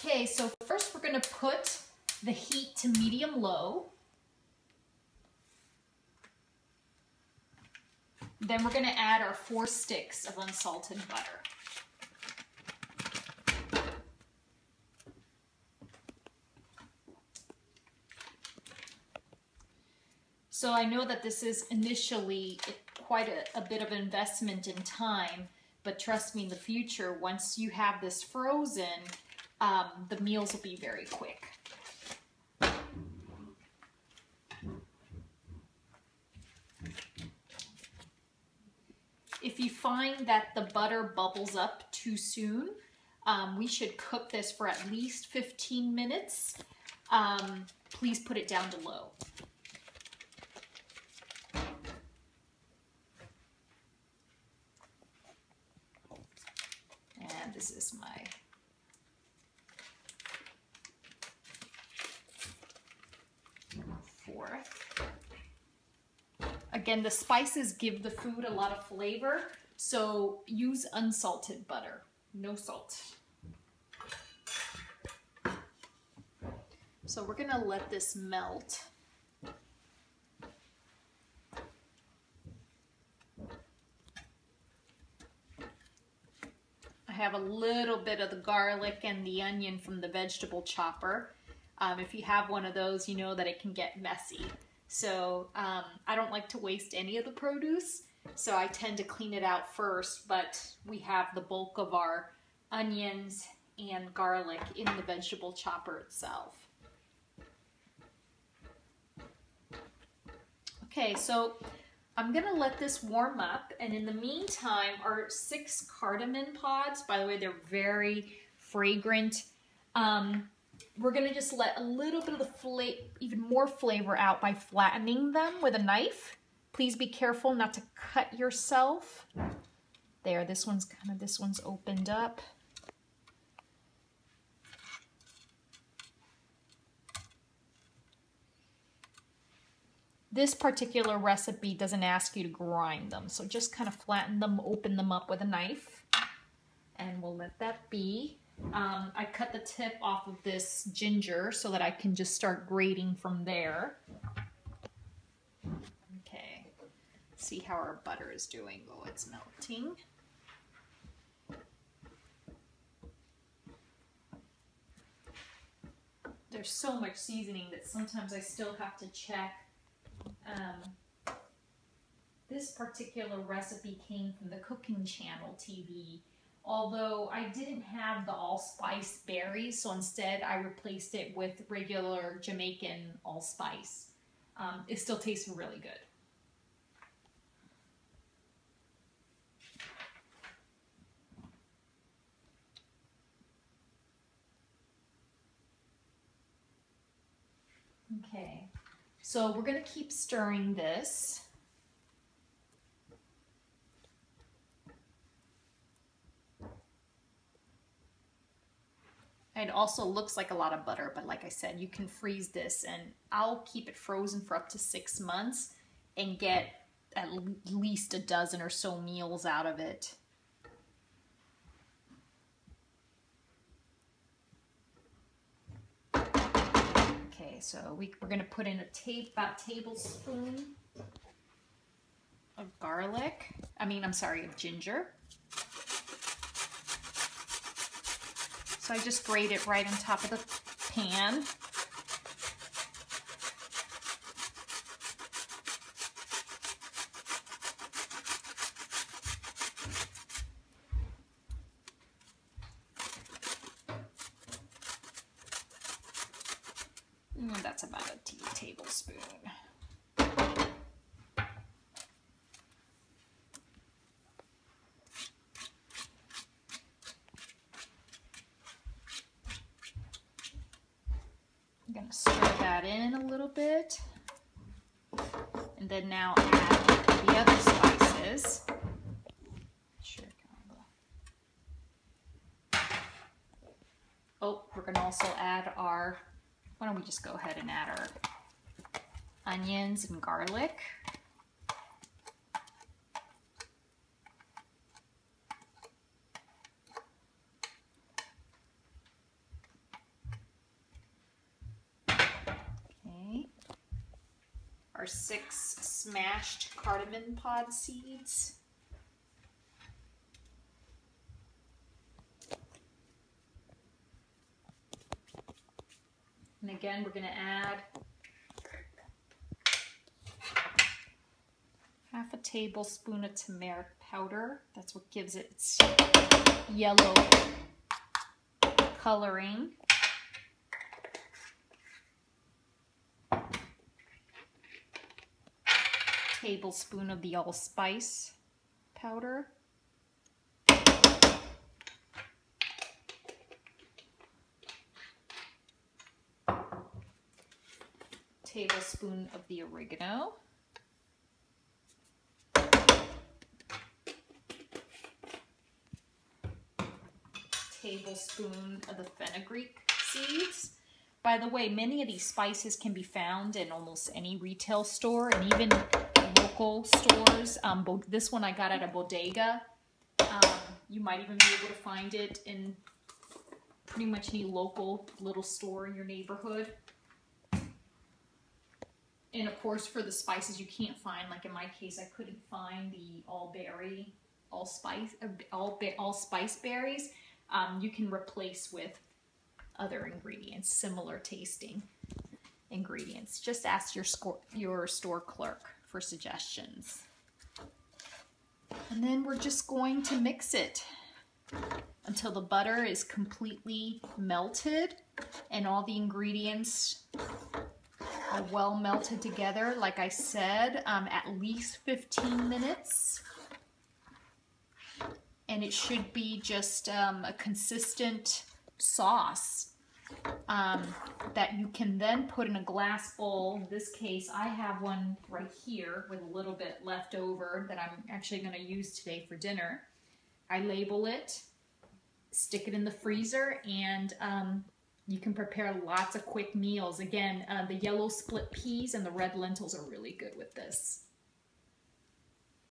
Okay, so first we're going to put the heat to medium-low. Then we're going to add our 4 sticks of unsalted butter. So I know that this is initially quite a bit of investment in time, but trust me, in the future, once you have this frozen, the meals will be very quick. If you find that the butter bubbles up too soon, we should cook this for at least 15 minutes. Please put it down to low. And this is my fourth. Again, the spices give the food a lot of flavor, so use unsalted butter, no salt. So we're gonna let this melt. I have a little bit of the garlic and the onion from the vegetable chopper. If you have one of those, you know that it can get messy. So I don't like to waste any of the produce, so I tend to clean it out first, but we have the bulk of our onions and garlic in the vegetable chopper itself. Okay, so I'm gonna let this warm up, and in the meantime, our 6 cardamom pods, by the way, they're very fragrant. We're gonna just let a little bit of the even more flavor out by flattening them with a knife. Please be careful not to cut yourself. There, this one's opened up. This particular recipe doesn't ask you to grind them, so just kind of flatten them, open them up with a knife, and we'll let that be. I cut the tip off of this ginger so that I can just start grating from there. Okay, see how our butter is doing. Oh, it's melting. There's so much seasoning that sometimes I still have to check. This particular recipe came from the Cooking Channel TV. Although I didn't have the allspice berries, so instead I replaced it with regular Jamaican allspice. It still tastes really good. Okay, so we're going to keep stirring this. It also looks like a lot of butter, but like I said, you can freeze this, and I'll keep it frozen for up to 6 months and get at least a dozen or so meals out of it. Okay, so we're going to put in about a tablespoon of of ginger. So I just grate it right on top of the pan. And that's about a tablespoon. I'm going to stir that in a little bit, and then now add the other spices. Oh, we're going to also add our, why don't we just go ahead and add our onions and garlic. our 6 smashed cardamom pod seeds. And again, we're going to add half a tablespoon of turmeric powder. That's what gives it its yellow coloring. Tablespoon of the allspice powder. Tablespoon of the oregano. Tablespoon of the fenugreek seeds. By the way, many of these spices can be found in almost any retail store and even local stores. This one I got at a bodega. You might even be able to find it in pretty much any local little store in your neighborhood. And of course, for the spices you can't find, like in my case, I couldn't find the allspice berries. You can replace with other ingredients, similar tasting ingredients. Just ask your store clerk for suggestions. And then we're just going to mix it until the butter is completely melted and all the ingredients are well melted together. Like I said, at least 15 minutes. And it should be just a consistent sauce that you can then put in a glass bowl. In this case, I have one right here with a little bit left over that I'm actually going to use today for dinner. I label it, stick it in the freezer, and you can prepare lots of quick meals. Again, the yellow split peas and the red lentils are really good with this.